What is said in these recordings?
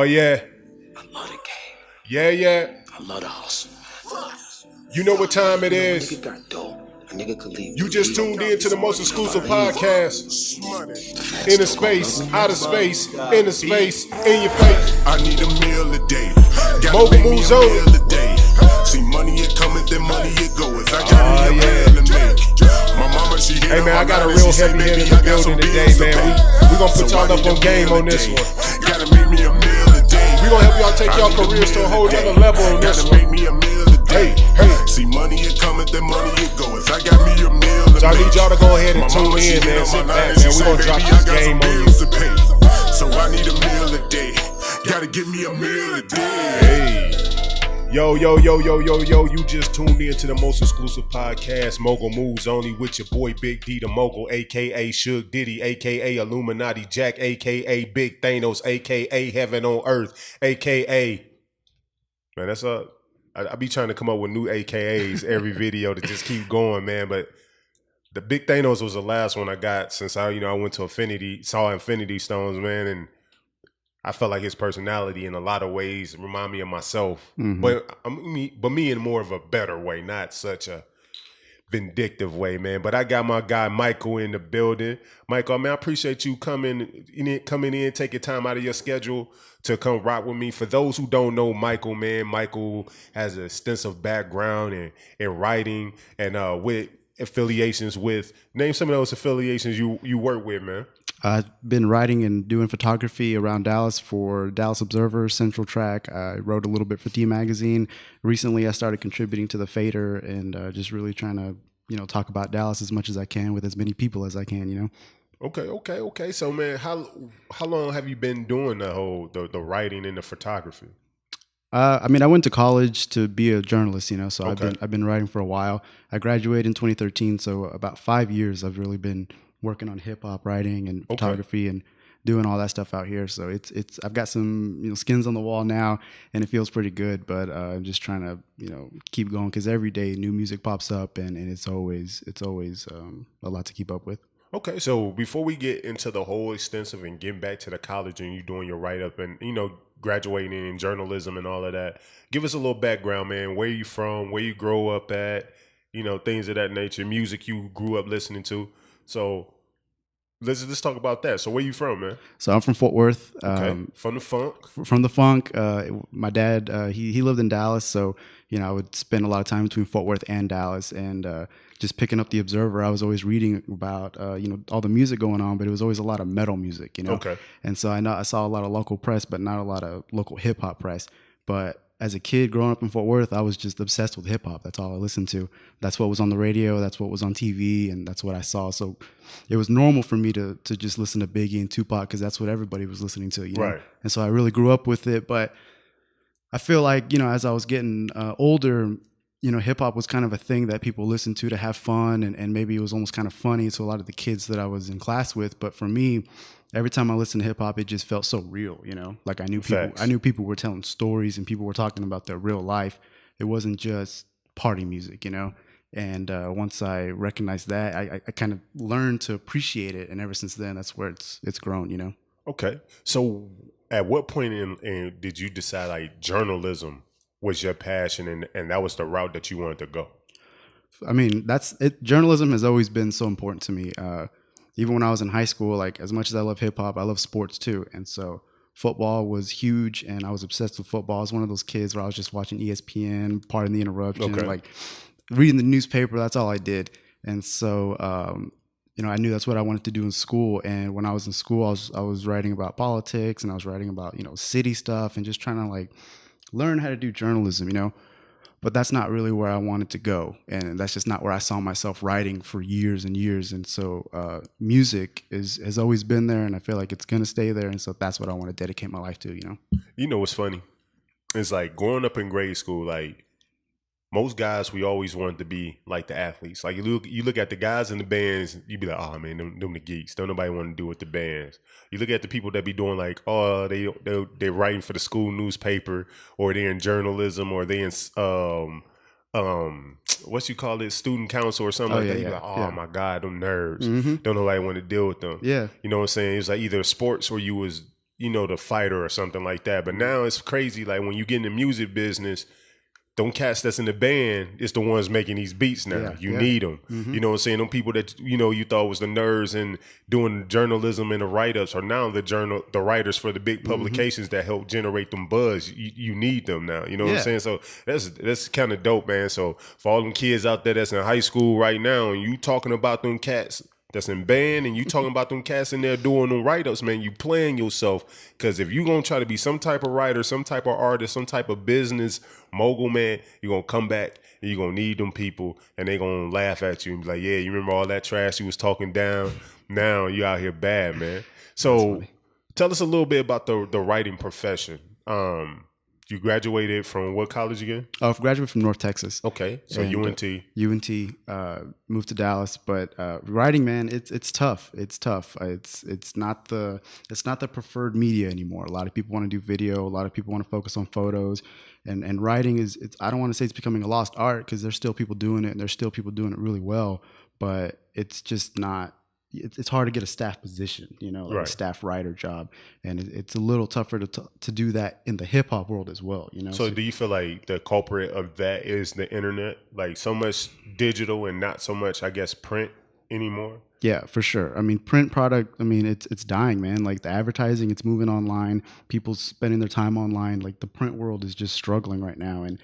Oh yeah, I love the game. yeah. I love the hustle. You know what time it You know, a is. nigga got dope. A nigga could leave You the just tuned in to the most exclusive podcast. fast Inner dope on space, love. outer space, inner space, in your face. I need a meal a day. Gotta Mogul make me moves a on. meal a day. See money it coming, then money it goes. I got Oh, me a yeah. meal to make. My mama she hit Hey on man, I my got a line and real she say, heavy "Baby, hitter in I the got some building today, bills to man. pay." We gonna put So y'all I up need on a game meal on a this day. one. Gotta make me a meal a day. We gonna help y'all take I y'all need a careers to a meal whole day. nother level on this Gotta one. make me a meal a day. Hey. See money it coming, then money it goes. I got me a meal to So I make. need y'all to go ahead and My tune mama, she in, hit man. on Sit my line back, and she man. We say, gonna "Baby, drop I this got game some on you. bills to pay." So I need a meal a day. Gotta give me a meal a day. Hey. Yo. You just tuned in to the most exclusive podcast, Mogul Moves Only, with your boy Big D the Mogul, a.k.a. Suge Diddy, a.k.a. Illuminati Jack, a.k.a. Big Thanos, a.k.a. Heaven on Earth, a.k.a. Man, that's up. I be trying to come up with new AKAs every video to just keep going, man. But the Big Thanos was the last one I got since I went to saw Infinity Stones, man, and I felt like his personality in a lot of ways remind me of myself, but me in more of a better way, not such a vindictive way, man. But I got my guy Michael in the building. Michael, man, I appreciate you coming in, taking time out of your schedule to come rock with me. For those who don't know Michael, man, Michael has an extensive background in writing and with affiliations with. Name some of those affiliations you work with, man. I've been writing and doing photography around Dallas for Dallas Observer, Central Track. I wrote a little bit for T Magazine. Recently, I started contributing to the Fader and just really trying to, talk about Dallas as much as I can with as many people as I can. Okay. So, man, how long have you been doing the writing and the photography? I went to college to be a journalist, so Okay. I've been writing for a while. I graduated in 2013, so about 5 years I've really been working on hip hop writing and photography and doing all that stuff out here. So it's I've got some skins on the wall now, and it feels pretty good. But I'm just trying to keep going because every day new music pops up, and it's always a lot to keep up with. Okay, so before we get into the whole extensive and getting back to the college and you doing your write up and graduating in journalism and all of that, give us a little background, man. Where you from? Where you grow up at? Things of that nature. Music you grew up listening to. So let's talk about that. So where you from, man? So I'm from Fort Worth. Okay, from the funk. From the funk. My dad, he lived in Dallas, so I would spend a lot of time between Fort Worth and Dallas, and just picking up the Observer. I was always reading about all the music going on, but it was always a lot of metal music, Okay. And so I saw a lot of local press, but not a lot of local hip hop press. But as a kid growing up in Fort Worth, I was just obsessed with hip hop. That's all I listened to. That's what was on the radio. That's what was on TV, and that's what I saw. So it was normal for me to just listen to Biggie and Tupac because that's what everybody was listening to, Right. And so I really grew up with it. But I feel like as I was getting older, hip hop was kind of a thing that people listened to have fun, and maybe it was almost kind of funny to a lot of the kids that I was in class with. But for me, every time I listened to hip hop, it just felt so real, Like I knew people. Facts. I knew people were telling stories, and people were talking about their real life. It wasn't just party music, And once I recognized that, I kind of learned to appreciate it, and ever since then, that's where it's grown, Okay. So at what point in did you decide like journalism was your passion and that was the route that you wanted to go? I mean, that's it. Journalism has always been so important to me. Even when I was in high school, like as much as I love hip hop, I love sports too. And so football was huge, and I was obsessed with football. I was one of those kids where I was just watching ESPN, pardon the interruption, Okay. like reading the newspaper. That's all I did. And so, I knew that's what I wanted to do in school. And when I was in school, I was writing about politics, and I was writing about city stuff, and just trying to like learn how to do journalism. But that's not really where I wanted to go, and that's just not where I saw myself writing for years and years. And so music has always been there, and I feel like it's gonna stay there, and so that's what I want to dedicate my life to. You know what's funny? It's like growing up in grade school, like most guys, we always wanted to be like the athletes. Like you look at the guys in the bands, you be like, oh man, them the geeks. Don't nobody want to do with the bands. You look at the people that be doing like, oh, they're writing for the school newspaper, or they're in journalism, or they in what you call it, student council or something like that. You be like, oh my God, them nerds. Mm-hmm. Don't nobody want to deal with them. Yeah. You know what I'm saying? It's like either sports or you was the fighter or something like that. But now it's crazy. Like when you get in the music business, them cats that's in the band is the ones making these beats now. Yeah, You yeah. need them. You know what I'm saying? Them people that, you thought was the nerds and doing journalism and the write-ups are now the writers for the big publications that help generate them buzz. You need them now. You know what I'm Yeah. saying? So that's kind of dope, man. So for all them kids out there that's in high school right now and you talking about them cats that's in band and you talking about them cats in there doing them write-ups, man, you playing yourself. Because if you going to try to be some type of writer, some type of artist, some type of business mogul, man, you're going to come back and you're going to need them people and they going to laugh at you and be like, yeah, you remember all that trash you was talking down? Now you out here bad, man. So tell us a little bit about the writing profession. You graduated from what college again? I graduated from North Texas. Okay, so And, UNT. Moved to Dallas, but writing, man, it's tough. It's tough. It's not the preferred media anymore. A lot of people want to do video. A lot of people want to focus on photos, and writing is. I don't want to say it's becoming a lost art because there's still people doing it, and there's still people doing it really well. But it's just not. It's hard to get a staff position, like a staff writer job, and it's a little tougher to do that in the hip hop world as well. So do you feel like the culprit of that is the internet, like so much digital and not so much, I guess, print anymore? Yeah, for sure. I mean, print product, it's dying, man. Like the advertising, it's moving online. People spending their time online. Like the print world is just struggling right now, and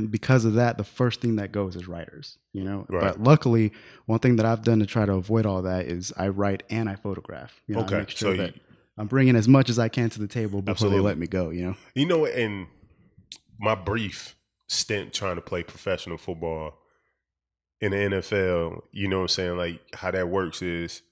because of that, the first thing that goes is writers, Right. But luckily, one thing that I've done to try to avoid all that is I write and I photograph. I make sure that I'm bringing as much as I can to the table before they let me go. In my brief stint trying to play professional football in the NFL, you know what I'm saying? Like how that works is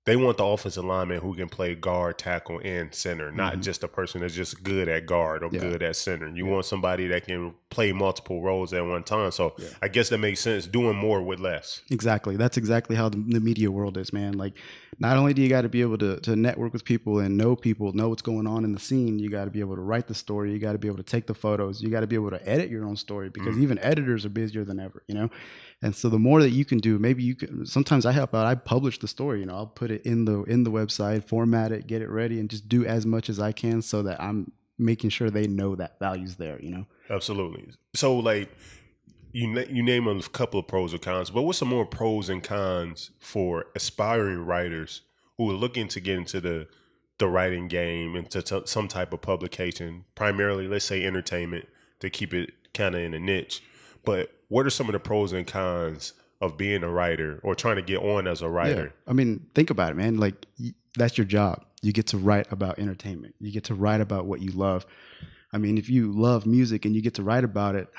they want the offensive lineman who can play guard, tackle, and center, not just a person that's just good at guard or good at center. You want somebody that can play multiple roles at one time. So I guess that makes sense, doing more with less. Exactly. That's exactly how the media world is, man. Like not only do you got to be able to network with people and know what's going on in the scene, you got to be able to write the story. You got to be able to take the photos. You got to be able to edit your own story because even editors are busier than ever, And so the more that you can do, maybe you can, sometimes I help out, I publish the story, I'll put it in the website, format it, get it ready, and just do as much as I can so that I'm making sure they know that value's there, Absolutely. So like you name a couple of pros or cons, but what's some more pros and cons for aspiring writers who are looking to get into the writing game, into some type of publication, primarily, let's say entertainment, to keep it kind of in a niche. But what are some of the pros and cons of being a writer or trying to get on as a writer? Yeah. Think about it, man. Like that's your job. You get to write about entertainment. You get to write about what you love. If you love music and you get to write about it,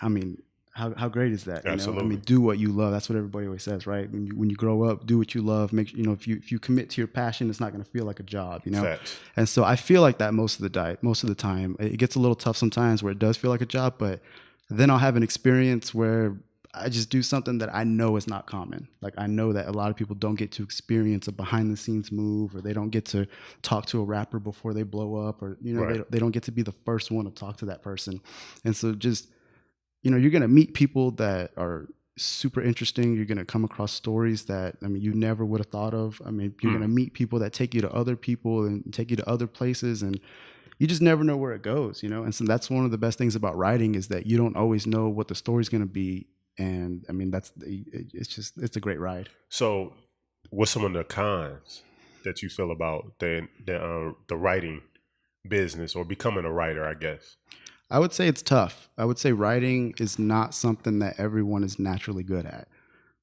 how great is that? Absolutely. Do what you love. That's what everybody always says, right? When you grow up, do what you love. Make if you commit to your passion, it's not going to feel like a job, Facts. And so I feel like that most of the time. It gets a little tough sometimes where it does feel like a job, but then I'll have an experience where I just do something that I know is not common. Like I know that a lot of people don't get to experience a behind the scenes move, or they don't get to talk to a rapper before they blow up, or they don't get to be the first one to talk to that person. And so just you're going to meet people that are super interesting. You're going to come across stories that you never would have thought of. You're going to meet people that take you to other people and take you to other places, and you just never know where it goes, And so that's one of the best things about writing is that you don't always know what the story's going to be. And it's a great ride. So what's some of the cons that you feel about the writing business or becoming a writer, I guess? I would say it's tough. I would say writing is not something that everyone is naturally good at.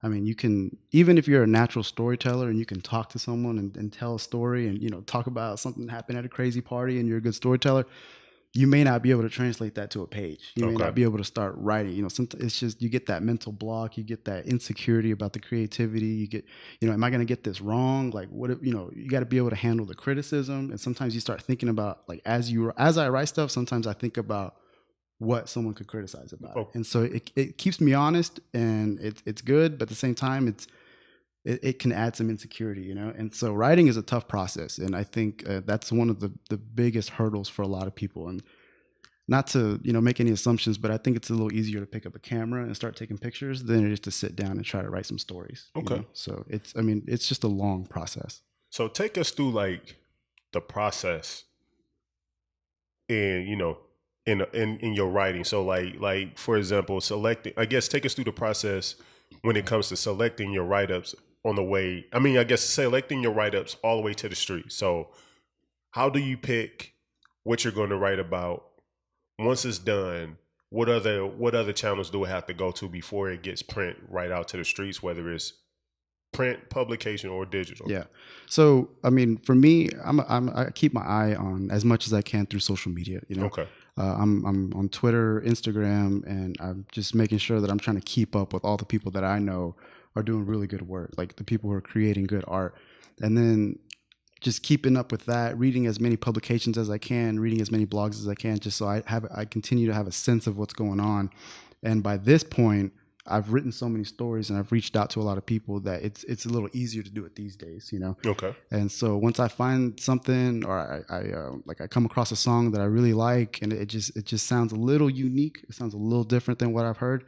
You can, even if you're a natural storyteller and you can talk to someone and tell a story and, talk about something that happened at a crazy party and you're a good storyteller, you may not be able to translate that to a page. You may not be able to start writing. It's just you get that mental block, you get that insecurity about the creativity. You get, am I going to get this wrong? Like, what if, you got to be able to handle the criticism. And sometimes you start thinking about, like, as I write stuff, sometimes I think about what someone could criticize about it. And so it keeps me honest, and it's good, but at the same time, it can add some insecurity, And so writing is a tough process, and I think that's one of the biggest hurdles for a lot of people. And not to make any assumptions, but I think it's a little easier to pick up a camera and start taking pictures than it is to sit down and try to write some stories. So it's just a long process. So take us through like the process in in your writing? So like for example, selecting. I guess take us through the process when it comes to selecting your write ups on the way. I mean, I guess selecting your write ups all the way to the street. So how do you pick what you're going to write about once it's done? What other channels do it have to go to before it gets print right out to the streets, whether it's print, publication, or digital? Yeah. So, I mean, for me, I keep my eye on as much as I can through social media. Okay. I'm on Twitter, Instagram, and I'm just making sure that I'm trying to keep up with all the people that I know are doing really good work, like the people who are creating good art, and then just keeping up with that, reading as many publications as I can, reading as many blogs as I can, just so I continue to have a sense of what's going on. And by this point, I've written so many stories and I've reached out to a lot of people that it's a little easier to do it these days, Okay. And so once I find something, or I come across a song that I really like, and it just sounds a little unique, it sounds a little different than what I've heard,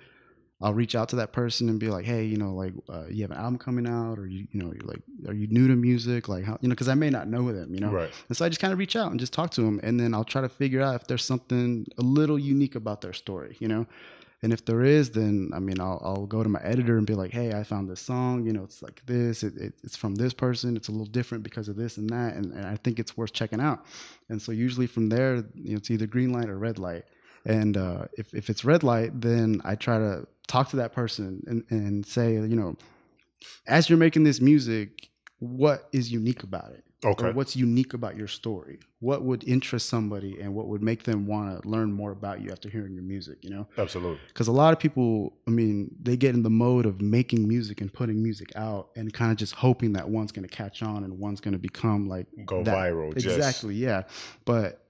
I'll reach out to that person and be like, hey, you have an album coming out, or you're like, are you new to music? Like, how, because I may not know them, Right. And so I just kind of reach out and just talk to them, and then I'll try to figure out if there's something a little unique about their story, And if there is, then I mean, I'll go to my editor and be like, hey, I found this song, it's like this, it's from this person, it's a little different because of this and that, and I think it's worth checking out. And so usually from there, it's either green light or red light. And if it's red light, then I try to talk to that person and say, as you're making this music, what is unique about it? Okay. Or what's unique about your story? What would interest somebody and what would make them want to learn more about you after hearing your music, Absolutely. Because a lot of people, I mean, they get in the mode of making music and putting music out and kind of just hoping that one's going to catch on and one's going to become like Go that. viral. Exactly, yeah. But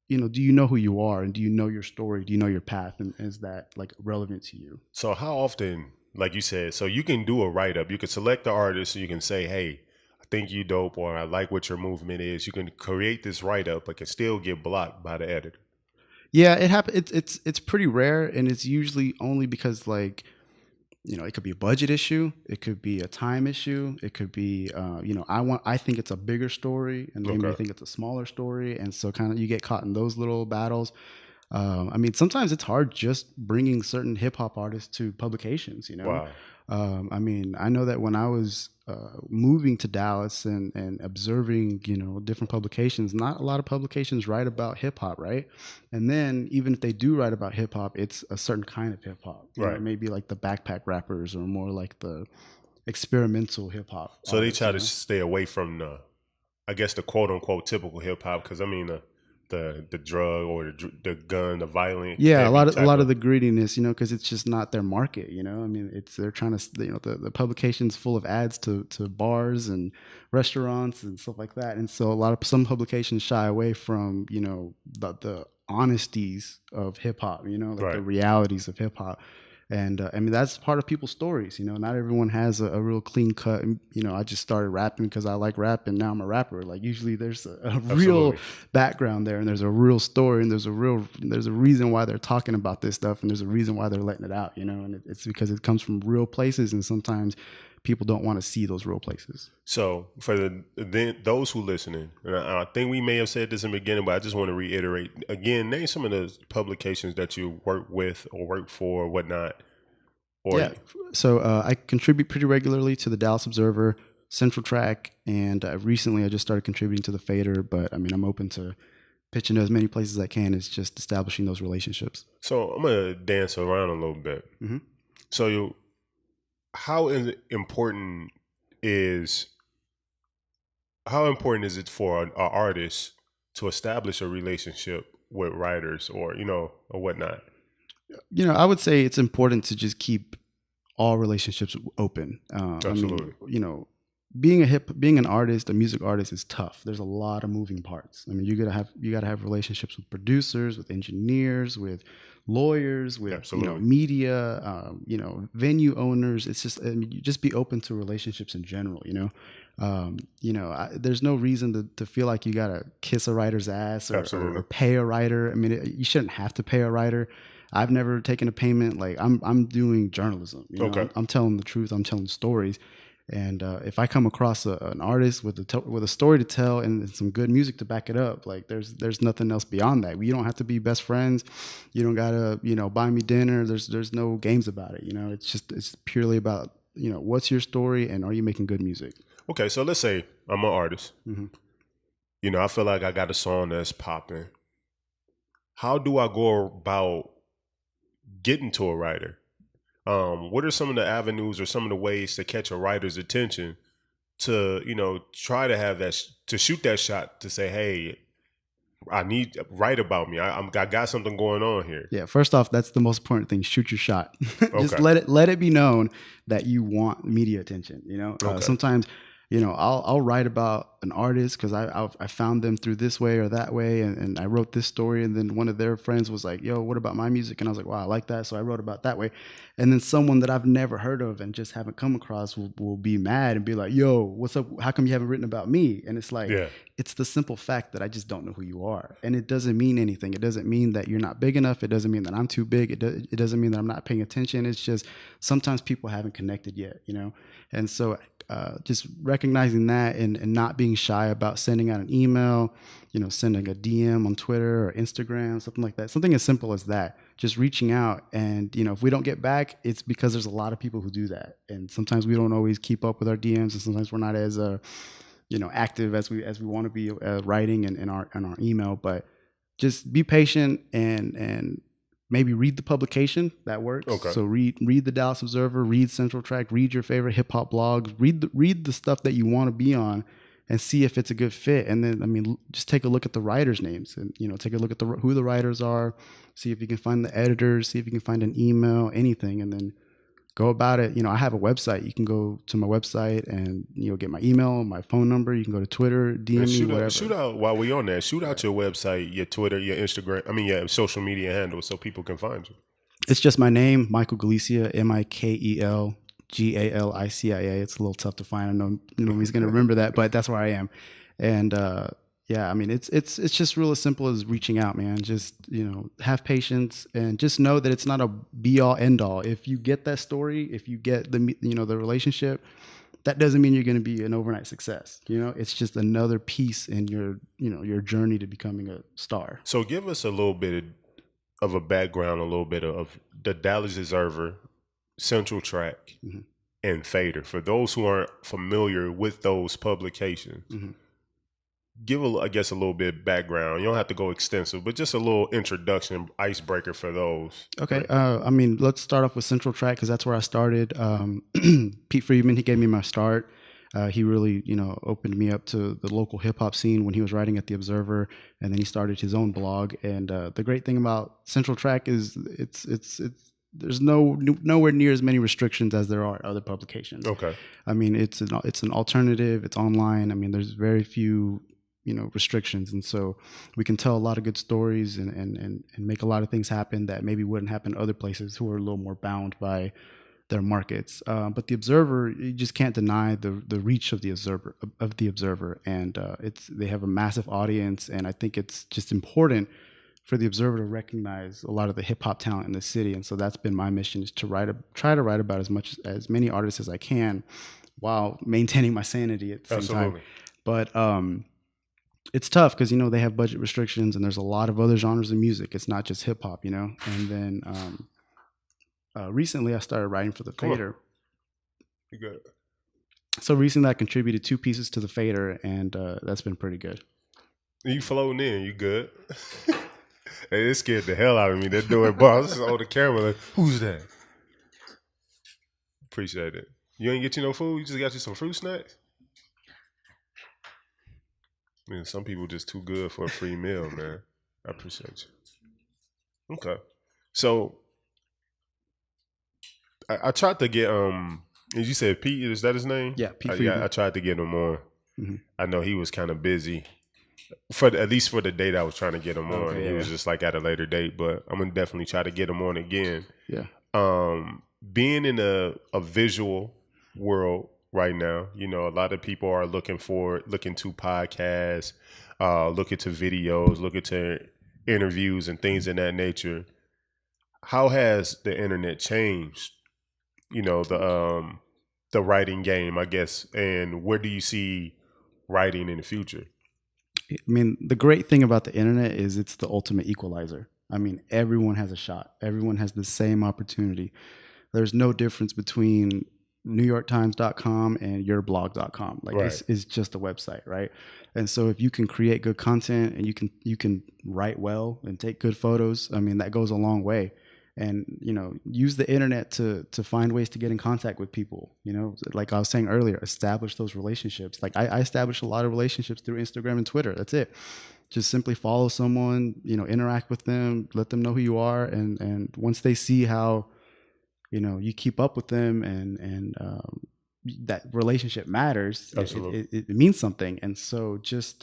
do you know who you are, and do you know your story? Do you know your path, and is that like relevant to you? So how often, like you said, so you can do a write up, you can select the artist, you can say, hey, I think you dope, or I like what your movement is. You can create this write up, but can still get blocked by the editor. Yeah, it happens. It's pretty rare, and it's usually only because like, it could be a budget issue, it could be a time issue, it could be, I think it's a bigger story, and they may think it's a smaller story, and so kind of you get caught in those little battles. I mean, sometimes it's hard just bringing certain hip hop artists to publications. Wow. I mean, I know that when I was moving to Dallas and observing, different publications, not a lot of publications write about hip hop, right? And then even if they do write about hip hop, it's a certain kind of hip hop, right? Maybe like the backpack rappers or more like the experimental hip hop. So they try to stay away from I guess the quote unquote typical hip hop, because I mean the drug or the gun, the violent. Yeah, a lot of the grittiness, because it's just not their market. I mean, they're trying to, the publication's full of ads to bars and restaurants and stuff like that, and so some publications shy away from the honesties of hip hop, right. The realities of hip hop. And I mean, that's part of people's stories. Not everyone has a real clean cut. I just started rapping because I like rap, and now I'm a rapper. Like usually, there's a real background there, and there's a real story, and there's a reason why they're talking about this stuff, and there's a reason why they're letting it out. And it's because it comes from real places, and sometimes people don't want to see those real places. So for those who listening, and I think we may have said this in the beginning, but I just want to reiterate again, name some of the publications that you work with or work for or whatnot. So I contribute pretty regularly to the Dallas Observer, Central Track, and recently I just started contributing to the Fader, but I mean, I'm open to pitching to as many places as I can. It's just establishing those relationships. So I'm going to dance around a little bit. Mm-hmm. So how important is it for an artist to establish a relationship with writers or or whatnot? I would say it's important to just keep all relationships open. Absolutely. I mean, being an artist, a music artist, is tough. There's a lot of moving parts. I mean, you gotta have relationships with producers, with engineers, with lawyers, with media, venue owners. It's just, you just be open to relationships in general. There's no reason to feel like you gotta kiss a writer's ass or pay a writer. I mean, you shouldn't have to pay a writer. I've never taken a payment. Like I'm doing journalism. I'm telling the truth. I'm telling stories. And if I come across an artist with a story to tell and some good music to back it up, like there's nothing else beyond that. You don't have to be best friends. You don't gotta buy me dinner. There's no games about it. It's purely about what's your story and are you making good music. Okay, so let's say I'm an artist. Mm-hmm. I feel like I got a song that's popping. How do I go about getting to a writer? What are some of the avenues or some of the ways to catch a writer's attention to, try to have that, to shoot that shot to say, hey, I need write about me. I got something going on here. Yeah. First off, that's the most important thing. Shoot your shot. Just Okay. let it be known that you want media attention. Okay. Sometimes, I'll write about an artist because I found them through this way or that way, and I wrote this story, and then one of their friends was like, "Yo, what about my music?" And I was like, "Wow, I like that," so I wrote about that way. And then someone that I've never heard of and just haven't come across will be mad and be like, "Yo, what's up? How come you haven't written about me?" And it's like, it's the simple fact that I just don't know who you are, and it doesn't mean anything. It doesn't mean that you're not big enough. It doesn't mean that I'm too big. It doesn't mean that I'm not paying attention. It's just sometimes people haven't connected yet, and so. Just recognizing that and not being shy about sending out an email, sending a DM on Twitter or Instagram, something like that. Something as simple as that. Just reaching out, and if we don't get back, it's because there's a lot of people who do that, and sometimes we don't always keep up with our DMs, and sometimes we're not as active as we want to be writing in our email. But just be patient and maybe read the publication. That works. Okay. So read the Dallas Observer, read Central Track, read your favorite hip hop blogs, read the stuff that you want to be on, and see if it's a good fit. And then just take a look at the writers' names, and take a look at who the writers are. See if you can find the editors. See if you can find an email, anything, and then go about it. I have a website. You can go to my website and get my email, my phone number. You can go to Twitter, DM me, whatever. Shoot out while we on that. Shoot out your website, your Twitter, your Instagram. Your social media handles so people can find you. It's just my name, Mikel Galicia, Mikel Galicia. It's a little tough to find. I know nobody's going to remember that, but that's where I am. And it's just real as simple as reaching out, man. Just have patience and just know that it's not a be all end all. If you get that story, if you get the relationship, that doesn't mean you're going to be an overnight success. It's just another piece in your journey to becoming a star. So give us a little bit of a background, a little bit of the Dallas Observer, Central Track, mm-hmm. and Fader. For those who aren't familiar with those publications, mm-hmm. give a little bit of background. You don't have to go extensive, but just a little introduction, icebreaker for those. Okay. Let's start off with Central Track because that's where I started. Pete Friedman, he gave me my start. He really, opened me up to the local hip hop scene when he was writing at the Observer, and then he started his own blog. And the great thing about Central Track is there's nowhere near as many restrictions as there are other publications. Okay. It's an alternative. It's online. There's very few restrictions, and so we can tell a lot of good stories and make a lot of things happen that maybe wouldn't happen other places who are a little more bound by their markets. But the Observer, you just can't deny the reach of the Observer, and they have a massive audience, and I think it's just important for the Observer to recognize a lot of the hip hop talent in the city. And so that's been my mission, is to try to write about as many artists as I can while maintaining my sanity at the same time. But it's tough because they have budget restrictions, and there's a lot of other genres of music. It's not just hip hop, And then recently I started writing for the Fader. You good? So recently I contributed 2 pieces to the Fader, and that's been pretty good. You floating in? You good? Hey, it scared the hell out of me. They're doing boss on the camera. Like, who's that? Appreciate it. You ain't get you no food? You just got you some fruit snacks? Man, some people just too good for a free meal, man. I appreciate you. Okay. So I tried to get as you said, Pete, is that his name? Yeah, Pete Friedman. I tried to get him on. Mm-hmm. I know he was kind of busy. At least for the date I was trying to get him on. Okay, he was just like at a later date, but I'm gonna definitely try to get him on again. Yeah. Being in a visual world right now, a lot of people are looking to podcasts, looking to videos, looking to interviews and things in that nature. How has the internet changed, the writing game, I guess, and where do you see writing in the future? I mean, the great thing about the internet is it's the ultimate equalizer. I mean, everyone has a shot. Everyone has the same opportunity. There's no difference between NewYorkTimes.com and yourblog.com. Like Right. it's just a website, right? And so if you can create good content and you can write well and take good photos, I mean, that goes a long way. And use the internet to find ways to get in contact with people. Like I was saying earlier, establish those relationships. Like I established a lot of relationships through Instagram and Twitter. That's it. Just simply follow someone, interact with them, let them know who you are, and once they see how you keep up with them and that relationship matters, Absolutely. it means something. And so just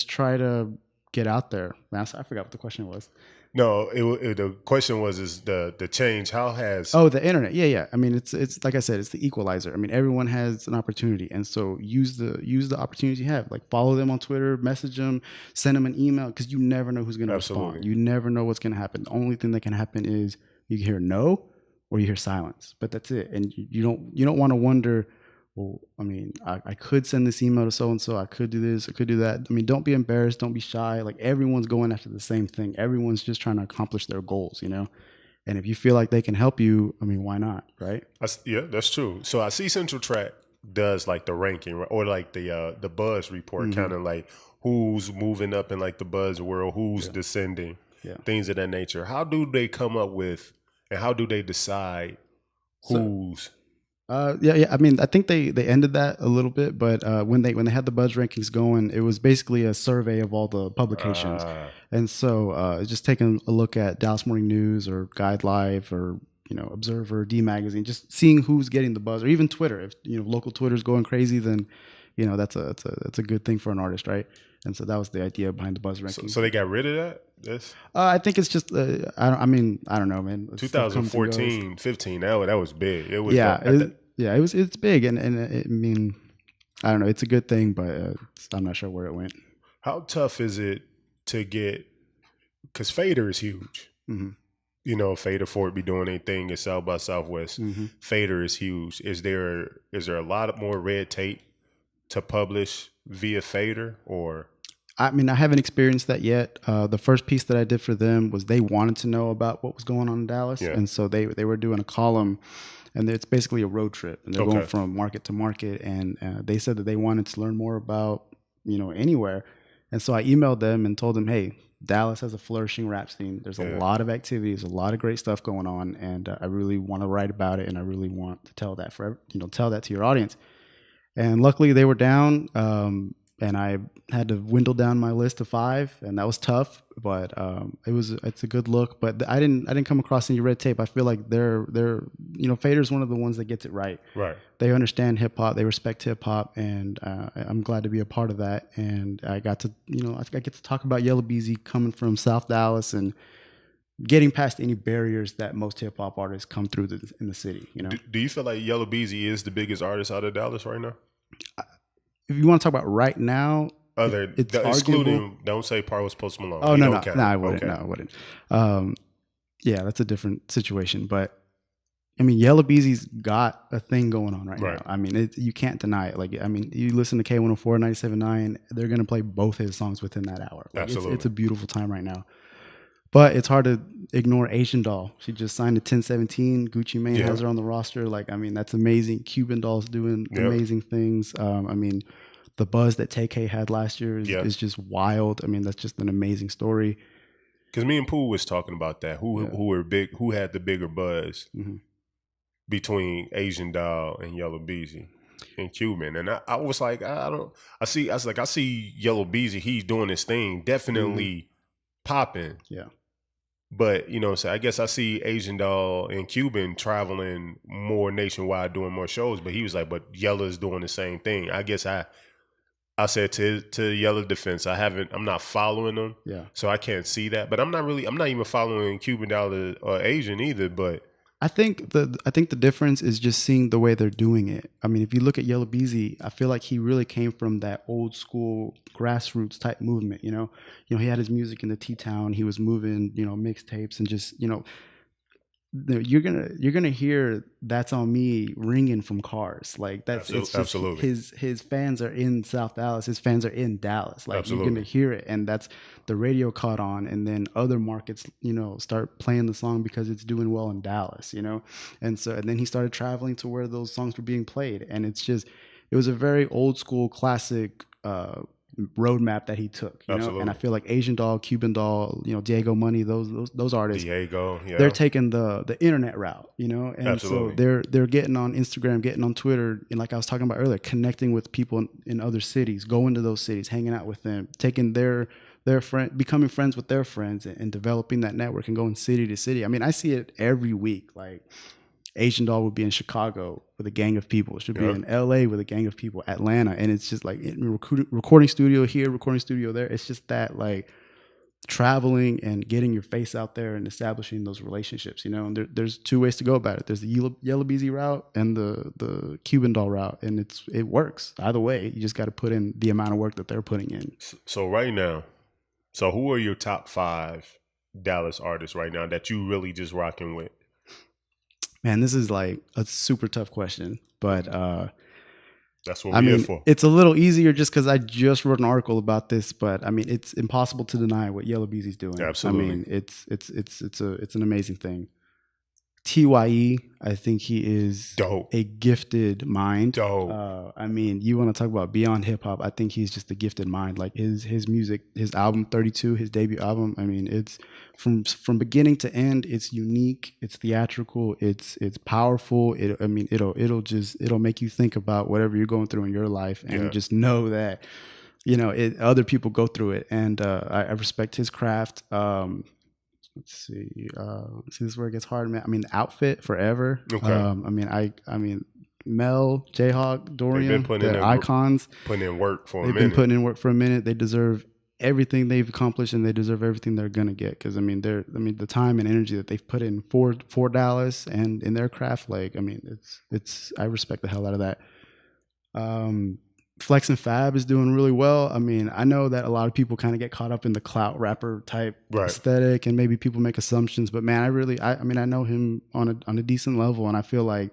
try to get out there. Man, I forgot what the question was. No, the question was is the change. How has the internet? Yeah. I mean, it's like I said, it's the equalizer. I mean, everyone has an opportunity, and so use the opportunities you have. Like follow them on Twitter, message them, send them an email, because you never know who's going to respond. Absolutely. You never know what's going to happen. The only thing that can happen is you hear no or you hear silence, but that's it. And you don't want to wonder, well, I mean, I could send this email to so-and-so. I could do this. I could do that. I mean, don't be embarrassed. Don't be shy. Like everyone's going after the same thing. Everyone's just trying to accomplish their goals, And if you feel like they can help you, I mean, why not, right? yeah, that's true. So I see Central Track does like the ranking, right? Or like the buzz report, kind of like who's moving up in like the buzz world, who's descending, things of that nature. How do they come up with, and how do they decide who's? Yeah. I mean, I think they ended that a little bit, but when they had the buzz rankings going, it was basically a survey of all the publications, and so just taking a look at Dallas Morning News or Guide Live or Observer, D Magazine, just seeing who's getting the buzz, or even Twitter. If local Twitter's going crazy, then that's a good thing for an artist, right? And so that was the idea behind the buzz rankings. So they got rid of that. I think it's just I don't know, man. 2014, 15. That was big. It was it's big, and I mean, I don't know. It's a good thing, but I'm not sure where it went. How tough is it to get? Because Fader is huge. Mm-hmm. Fader Ford be doing anything at South by Southwest. Mm-hmm. Fader is huge. Is there a lot more red tape to publish via Fader, or? I mean, I haven't experienced that yet. The first piece that I did for them was they wanted to know about what was going on in Dallas, and so they were doing a column, and it's basically a road trip, and they're going from market to market, and they said that they wanted to learn more about anywhere, and so I emailed them and told them, hey, Dallas has a flourishing rap scene. There's a lot of activities, a lot of great stuff going on, and I really want to write about it, and I really want to tell that tell that to your audience. And luckily, they were down. And I had to dwindle down my list to 5, and that was tough. But it's a good look. But I didn't come across any red tape. I feel like they're Fader's one of the ones that gets it right. Right. They understand hip hop. They respect hip hop, and I'm glad to be a part of that. And I got to I get to talk about Yellow Beezy coming from South Dallas and getting past any barriers that most hip hop artists come through in the city. Do you feel like Yellow Beezy is the biggest artist out of Dallas right now? If you want to talk about right now, it's excluding, don't say part was Post Malone. Oh, no, I wouldn't. Okay. No, I wouldn't. Yeah, that's a different situation. But I mean, Yellow Beezy's got a thing going on right now. I mean, you can't deny it. Like, I mean, you listen to K104, 97.9, they're going to play both his songs within that hour. Like, Absolutely. It's a beautiful time right now. But it's hard to ignore Asian Doll. She just signed to 1017. Gucci Mane has her on the roster. Like, I mean, that's amazing. Cuban Doll's doing amazing things. I mean, the buzz that TK had last year is just wild. I mean, that's just an amazing story. Because me and Pooh was talking about that. Who were big? Who had the bigger buzz between Asian Doll and Yellow Beezy and Cuban? And I was like, I see Yellow Beezy. He's doing his thing, definitely popping. Yeah. But, so I guess I see Asian Doll and Cuban traveling more nationwide, doing more shows. But he was like, but Yella's doing the same thing. I guess I said to Yella defense, I'm not following them. Yeah. So I can't see that. But I'm not even following Cuban Doll or Asian either. But I think the difference is just seeing the way they're doing it. I mean, if you look at Yellow Beezy, I feel like he really came from that old school grassroots type movement. He had his music in the T-Town. He was moving, mixtapes and just, you're gonna hear "That's on Me" ringing from cars. Like it's just Absolutely. his fans are in South Dallas. His fans are in Dallas. Like you're Absolutely. gonna hear it, and that's the radio caught on, and then other markets, start playing the song because it's doing well in Dallas, and then he started traveling to where those songs were being played, and it was a very old school classic. Roadmap that he took, Absolutely. and I feel like Asian Doll, Cuban Doll, Diego Money, those artists, Diego, yeah. they're taking the internet route, and Absolutely. so they're getting on Instagram, getting on Twitter, and like I was talking about earlier, connecting with people in other cities, going to those cities, hanging out with them, taking their friend, becoming friends with their friends, and developing that network and going city to city. I mean, I see it every week, like. Asian Doll would be in Chicago with a gang of people. It should be in LA with a gang of people, Atlanta. And it's just like recording studio here, recording studio there. It's just that like traveling and getting your face out there and establishing those relationships, and there's two ways to go about it. There's the Yellow Beezy route and the Cuban Doll route. And it works either way. You just got to put in the amount of work that they're putting in. So right now, who are your top 5 Dallas artists right now that you really just rocking with? Man, this is like a super tough question, but that's what we're here for. It's a little easier just because I just wrote an article about this, but I mean, it's impossible to deny what Yellow Beezy's doing. Absolutely. I mean, it's an amazing thing. TYE, I think he is dope. A gifted mind. Dope. I mean, you want to talk about beyond hip hop? I think he's just a gifted mind. Like his music, his album 32, his debut album. I mean, it's from beginning to end. It's unique. It's theatrical. It's powerful. It'll make you think about whatever you're going through in your life, and just know that other people go through it. And I respect his craft. Let's see. This is where it gets hard, man. I mean, Outfit Forever. Okay. I mean, Mel, Jayhawk, Dorian, they're icons. Putting in work for a minute. They've been putting in work for a minute. They deserve everything they've accomplished, and they deserve everything they're gonna get. Because the time and energy that they've put in for Dallas and in their craft, like, I mean, I respect the hell out of that. Flex and Fab is doing really well. I mean, I know that a lot of people kind of get caught up in the clout rapper type aesthetic, and maybe people make assumptions, but man, I know him on a decent level, and I feel like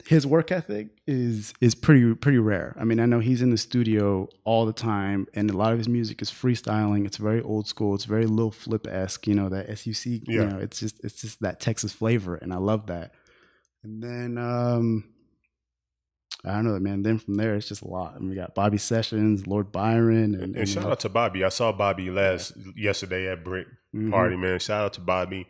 his work ethic is pretty rare. I mean, I know he's in the studio all the time, and a lot of his music is freestyling. It's very old school. It's very Lil Flip-esque, that SUC, it's just that Texas flavor, and I love that. And then I don't know, man. Then from there, it's just a lot. I mean, we got Bobby Sessions, Lord Byron, and shout out to Bobby. I saw Bobby yesterday at Brick Party, man. Shout out to Bobby.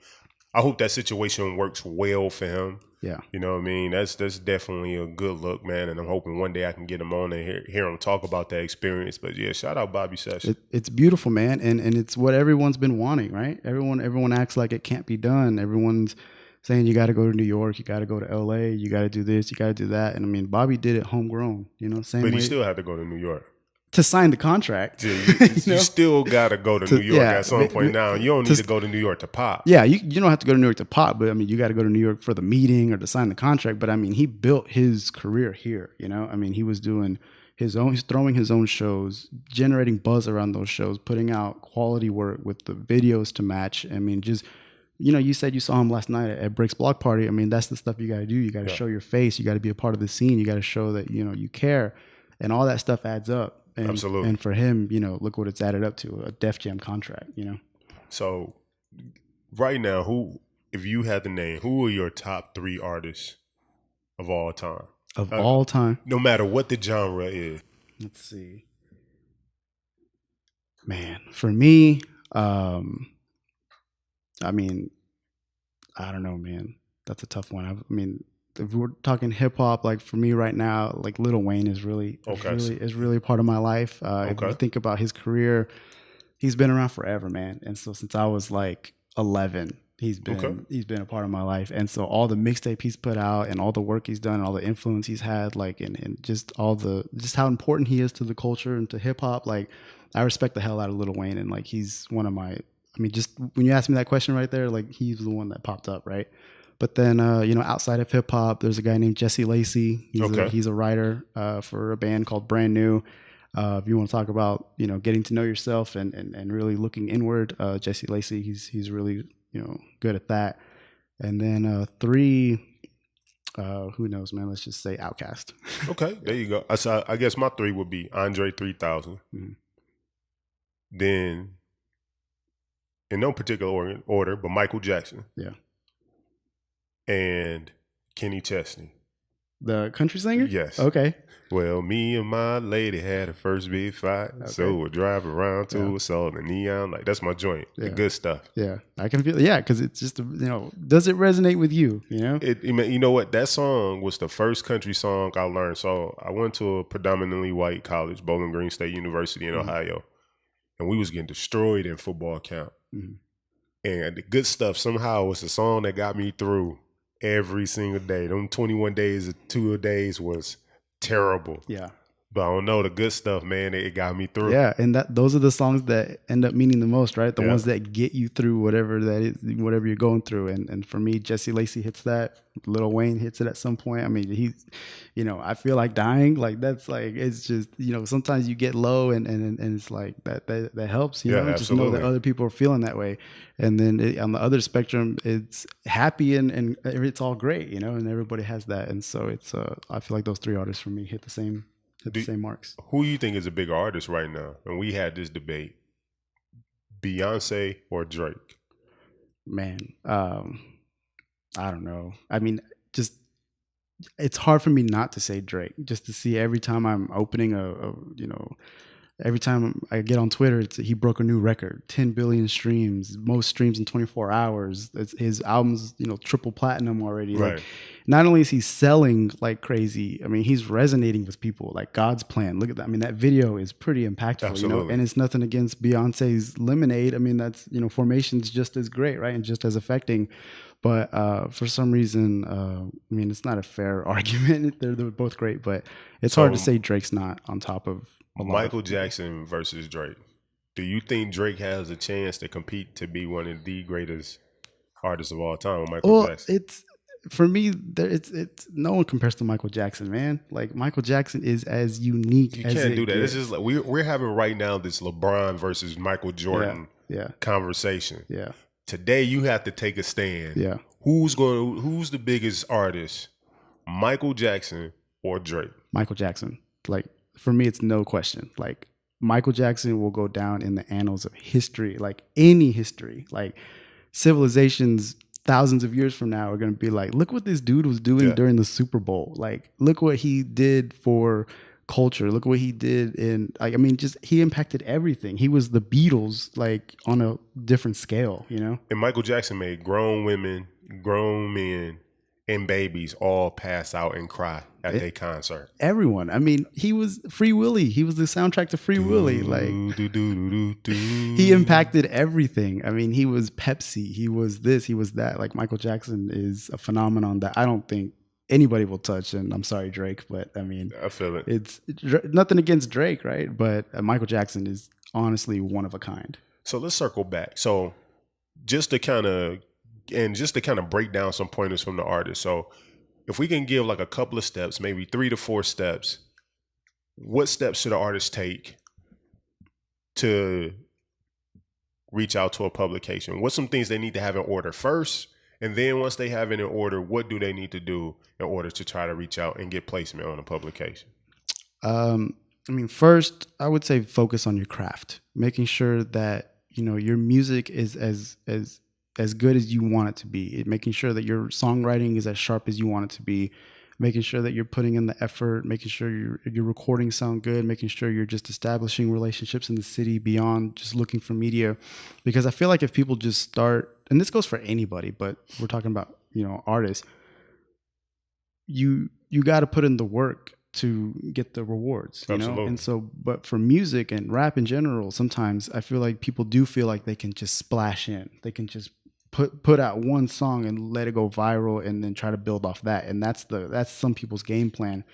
I hope that situation works well for him. Yeah, you know what I mean. That's definitely a good look, man. And I'm hoping one day I can get him on and hear him talk about that experience. But yeah, shout out Bobby Sessions. It's beautiful, man, and it's what everyone's been wanting, right? Everyone acts like it can't be done. Everyone's saying you got to go to New York, you got to go to LA, you got to do this, you got to do that. And I mean, Bobby did it homegrown, same way. But he still had to go to New York to sign the contract. Yeah, you still got to go to New York at some point now. You don't need to go to New York to pop. Yeah, you don't have to go to New York to pop, but I mean, you got to go to New York for the meeting or to sign the contract. But I mean, he built his career here, I mean, he was doing he's throwing his own shows, generating buzz around those shows, putting out quality work with the videos to match. I mean, just... you said you saw him last night at Brick's block party. I mean, that's the stuff you got to do. You got to show your face. You got to be a part of the scene. You got to show that, you care. And all that stuff adds up. And, absolutely. And for him, look what it's added up to, a Def Jam contract, So right now, if you had to name, who are your top 3 artists of all time? Of all time? No matter what the genre is. Let's see. Man, for me, I mean, I don't know, man. That's a tough one. I mean, if we're talking hip hop, like for me right now, like Lil Wayne is really a part of my life. If you think about his career, he's been around forever, man. And so since I was like 11, he's been a part of my life. And so all the mixtape he's put out and all the work he's done and all the influence he's had, like, and just just how important he is to the culture and to hip hop, like, I respect the hell out of Lil Wayne. And like, he's one of my, I mean, just when you asked me that question right there, like, he's the one that popped up, right? But then, outside of hip hop, there's a guy named Jesse Lacey. He's a writer for a band called Brand New. If you want to talk about, getting to know yourself and really looking inward, Jesse Lacey, he's really, good at that. And then 3, who knows, man? Let's just say Outkast. Okay, there you go. So I guess my 3 would be Andre 3000. Mhm. Then, in no particular order, but Michael Jackson Yeah. and Kenny Chesney. The country singer? Yes. Okay. Well, me and my lady had a first big fight, so we'll drive around to a soul the neon. Like, that's my joint. The good stuff. Yeah, I can feel. Yeah, because it's just does it resonate with you? You know what? That song was the first country song I learned. So I went to a predominantly white college, Bowling Green State University in Ohio, and we was getting destroyed in football camp. Mhm. And the good stuff somehow was the song that got me through every single day. Them 21 days, 2 days was terrible. Yeah. But I don't know, the good stuff, man, it got me through. Yeah, and those are the songs that end up meaning the most, right? The ones that get you through whatever that is, whatever you're going through. And for me, Jesse Lacey hits that. Lil Wayne hits it at some point. I mean, he's, I feel like dying. Like that's like it's just sometimes you get low and it's like that helps. Just know absolutely. that other people are feeling that way. And then on the other spectrum, it's happy and it's all great, and everybody has that. And so it's I feel like those 3 artists for me hit the same marks. Who you think is a bigger artist right now? And we had this debate: Beyonce or Drake? Man, I don't know. I mean, just it's hard for me not to say Drake. Just to see every time I'm opening every time I get on Twitter, he broke a new record, 10 billion streams, most streams in 24 hours. His album's triple platinum already. Right. Like, not only is he selling like crazy, I mean, he's resonating with people. Like God's Plan. Look at that. I mean, that video is pretty impactful. Absolutely. And it's nothing against Beyonce's Lemonade. I mean, that's Formation's just as great, right, and just as affecting. But for some reason, I mean, it's not a fair argument. They're both great, but it's hard to say Drake's not on top of Michael Jackson versus Drake. Do you think Drake has a chance to compete to be one of the greatest artists of all time with Michael Jackson? It's for me. It's no one compares to Michael Jackson, man. Like Michael Jackson is as unique. You can't do that. It's just like we're having right now this LeBron versus Michael Jordan conversation. Yeah. Today you have to take a stand. Yeah. Who's the biggest artist? Michael Jackson or Drake? Michael Jackson. Like for me, it's no question. Like Michael Jackson will go down in the annals of history, like any history. Like civilizations thousands of years from now are going to be like, look what this dude was doing during the Super Bowl. Like, look what he did for culture. Look what he did just he impacted everything. He was the Beatles, like on a different scale, And Michael Jackson made grown women, grown men, and babies all pass out and cry at their concert. Everyone. I mean, he was Free Willy. He was the soundtrack to Free Willy. Like he impacted everything. I mean, he was Pepsi. He was this. He was that. Like Michael Jackson is a phenomenon that I don't think anybody will touch. And I'm sorry, Drake, but I mean, I feel it. It's nothing against Drake, right? But Michael Jackson is honestly one of a kind. So let's circle back. So just to kind of break down some pointers from the artist. So if we can give like a couple of steps, maybe 3 to 4 steps, what steps should an artist take to reach out to a publication? What's some things they need to have in order first? And then once they have it in order, what do they need to do in order to try to reach out and get placement on a publication? First, I would say focus on your craft, making sure that, your music is as good as you want it to be, making sure that your songwriting is as sharp as you want it to be, making sure that you're putting in the effort, making sure your recordings sound good, making sure you're just establishing relationships in the city beyond just looking for media. Because I feel like if people just start, and this goes for anybody, but we're talking about, artists, you got to put in the work to get the rewards, Absolutely. And so, but for music and rap in general, sometimes I feel like people do feel like they can just splash in. They can just put out one song and let it go viral and then try to build off that. And that's some people's game plan.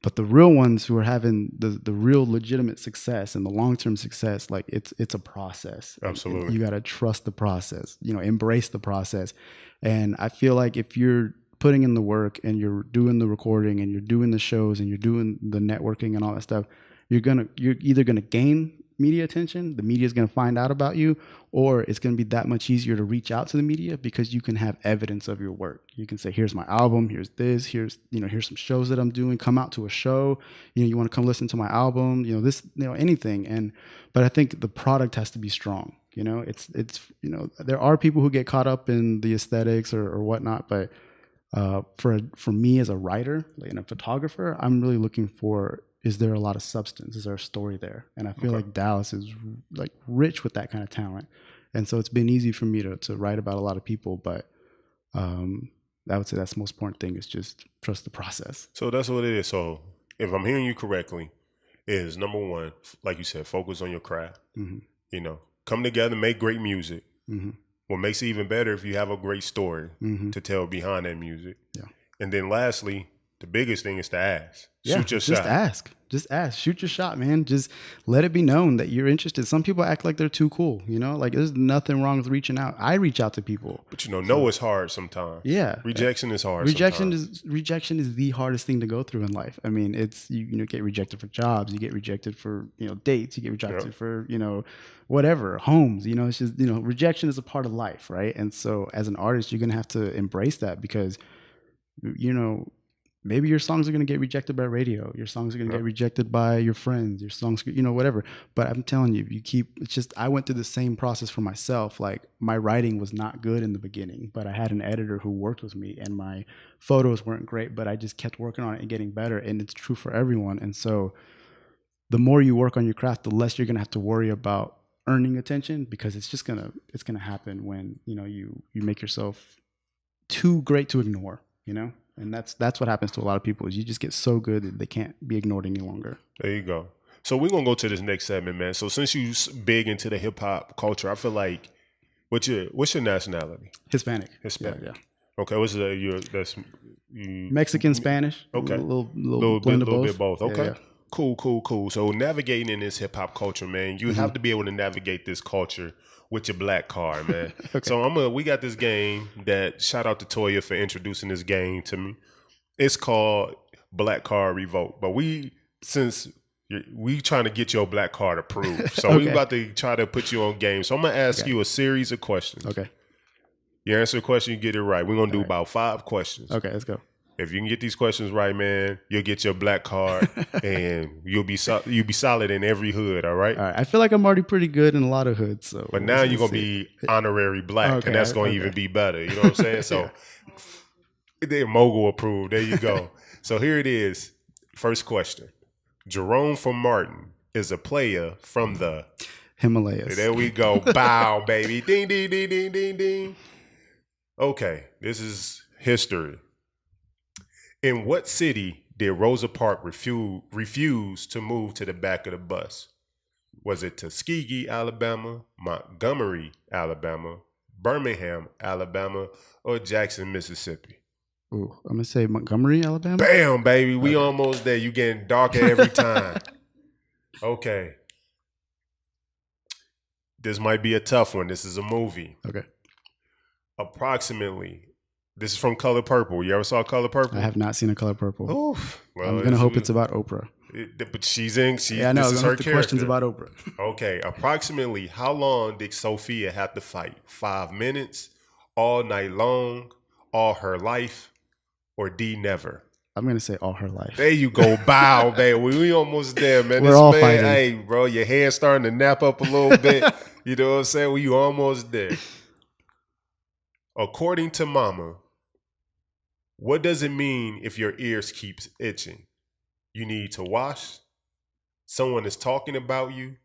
But the real ones who are having the real legitimate success and the long-term success, like it's a process. Absolutely. You got to trust the process, embrace the process. And I feel like if you're putting in the work and you're doing the recording and you're doing the shows and you're doing the networking and all that stuff, you're either gonna gain media attention, the media is going to find out about you, or it's going to be that much easier to reach out to the media because you can have evidence of your work. You can say, here's my album, here's this, here's some shows that I'm doing, come out to a show, you want to come listen to my album, anything. But I think the product has to be strong. It's there are people who get caught up in the aesthetics or whatnot, but for me as a writer and a photographer, I'm really looking for, is there a lot of substance? Is there a story there? And I feel like Dallas is like rich with that kind of talent. And so it's been easy for me to write about a lot of people, but I would say that's the most important thing is just trust the process. So that's what it is. So if I'm hearing you correctly, is number one, like you said, focus on your craft. Mm-hmm. Come together, make great music. Mm-hmm. What makes it even better if you have a great story to tell behind that music. Yeah. And then lastly, the biggest thing is to ask. Shoot your shot. Just ask. Shoot your shot, man. Just let it be known that you're interested. Some people act like they're too cool, like there's nothing wrong with reaching out. I reach out to people. But no, it's hard sometimes. Yeah. Rejection is hard. Rejection is the hardest thing to go through in life. I mean, it's you get rejected for jobs, you get rejected for, dates, you get rejected for, whatever, homes, it's just, rejection is a part of life, right? And so as an artist, you're going to have to embrace that because maybe your songs are going to get rejected by radio. Your songs are going to get rejected by your friends. Your songs, whatever. But I'm telling you, it's just, I went through the same process for myself. Like my writing was not good in the beginning, but I had an editor who worked with me and my photos weren't great, but I just kept working on it and getting better. And it's true for everyone. And so the more you work on your craft, the less you're going to have to worry about earning attention because it's just going to happen when, you make yourself too great to ignore, And that's what happens to a lot of people is you just get so good that they can't be ignored any longer. There you go. So we're going to go to this next segment, man. So since you big into the hip hop culture, I feel like, what's your nationality? Hispanic. Yeah. Okay. What's Mexican, Spanish. Okay. A little blend of both. Bit both. Okay. Yeah. Cool. So navigating in this hip hop culture, man, you have to be able to navigate this culture with your black card, man. Okay. So we got this game that, shout out to Toya for introducing this game to me. It's called Black Card Revoke. But we trying to get your black card approved. So we about to try to put you on game. So I'm going to ask you a series of questions. Okay. You answer a question, you get it right. We're going to do about 5 questions. Okay, let's go. If you can get these questions right, man, you'll get your black card and you'll be solid in every hood, all right? All right. I feel like I'm already pretty good in a lot of hoods. So, but now you're going to be honorary black, and that's going to even be better. You know what I'm saying? So they're Mogul approved. There you go. So here it is. First question. Jerome from Martin is a player from the Himalayas. There we go. Bow, baby. Ding, ding, ding, ding, ding, ding. Okay, this is history. In what city did Rosa Parks refuse to move to the back of the bus? Was it Tuskegee, Alabama, Montgomery, Alabama, Birmingham, Alabama, or Jackson, Mississippi? Ooh, I'm going to say Montgomery, Alabama. Bam, baby. We almost there. You getting darker every time. Okay. This might be a tough one. This is a movie. Okay. Approximately. This is from Color Purple. You ever saw Color Purple? I have not seen a Color Purple. Oof. Well, I'm going to hope it's about Oprah. But she's in. Yeah, I know. This is her character. Questions about Oprah. Okay. Approximately how long did Sophia have to fight? 5 minutes, all night long, all her life, or D never? I'm going to say all her life. There you go. Bow, baby. We almost there, man. We're all fighting. Hey, bro, your hair's starting to nap up a little bit. You know what I'm saying? You almost there. According to Mama, what does it mean if your ears keeps itching? You need to wash, someone is talking about you,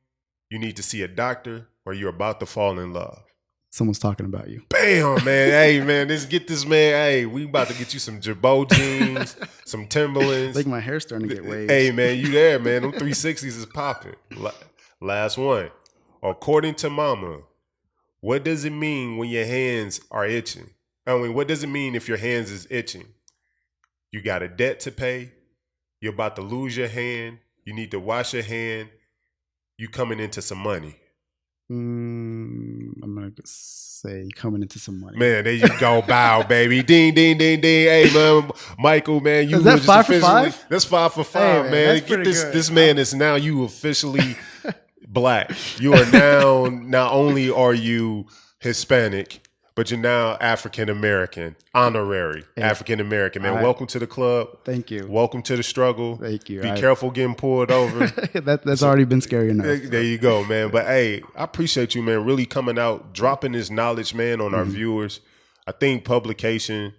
you need to see a doctor, or you're about to fall in love. Someone's talking about you. Bam, man. Hey, man, let's get this man. Hey, we about to get you some Jabot jeans, some Timberlands. Like my hair's starting to get waves. Hey, man, you there, man. Them 360s is popping. Last one. According to Mama, what does it mean when your hands are itching? I mean, what does it mean if your hands is itching? You got a debt to pay. You're about to lose your hand. You need to wash your hand. You coming into some money. I'm going to say coming into some money. Man, there you go. Bow, baby. Ding, ding, ding, ding. Hey, man, Michael, man. You is that 5 for 5? That's 5 for 5, hey, man. Get this. Good. This man is now you officially black. You are now, not only are you Hispanic, but you're now African American, honorary African American. Man, welcome to the club. Thank you. Welcome to the struggle. Thank you. Be careful getting pulled over. That's already been scary enough. There you go, man. But hey, I appreciate you, man, really coming out, dropping this knowledge, man, on our viewers. I think publication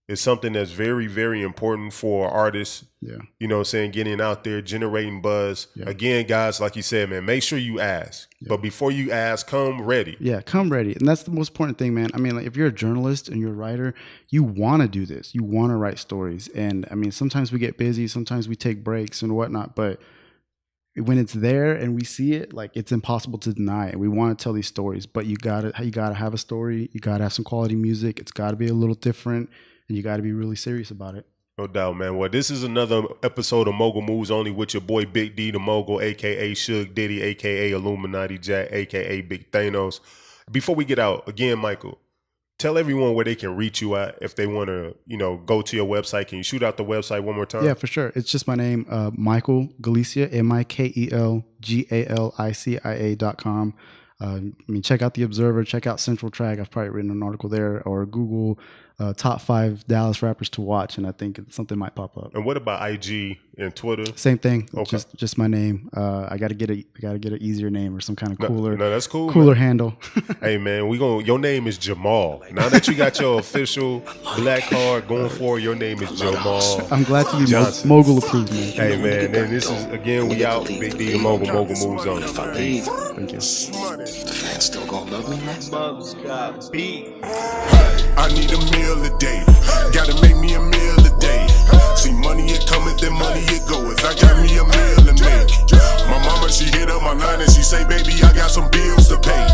is something that's very, very important for artists. Yeah. You know what I'm saying? Getting out there, generating buzz. Yeah. Again, guys, like you said, man, make sure you ask. Yeah. But before you ask, come ready. Yeah, come ready. And that's the most important thing, man. I mean, like, if you're a journalist and you're a writer, you want to do this. You want to write stories. And I mean, sometimes we get busy, sometimes we take breaks and whatnot, but when it's there and we see it, like, it's impossible to deny it. We want to tell these stories, but you gotta have a story. You gotta have some quality music. It's gotta be a little different. And you got to be really serious about it. No doubt, man. Well, this is another episode of Mogul Moves Only with your boy Big D the Mogul, a.k.a. Suge Diddy, a.k.a. Illuminati Jack, a.k.a. Big Thanos. Before we get out, again, Michael, tell everyone where they can reach you at if they want to, go to your website. Can you shoot out the website one more time? Yeah, for sure. It's just my name, Mikel Galacia, MikelGalicia.com. Check out The Observer, check out Central Track. I've probably written an article there, or Google top 5 Dallas rappers to watch, and I think something might pop up. And what about IG and Twitter? Same thing. Okay. Just my name. I gotta get an easier name or some kind of cooler. No, that's cool. Cooler handle. Hey man, your name is Jamal. Now that you got your official black card going forward, your name is Jamal. I'm glad to be Mogul approved, man. Hey man, and this is again we out. Big D the Mogul Moves on. Thank you. The fans still gonna love me, man. Bubs got beat. I need a meal a day. Gotta make me a meal a day. See money it coming, then money it goeth. I got me a meal to make. My mama, she hit up my line and she say, baby, I got some bills to pay.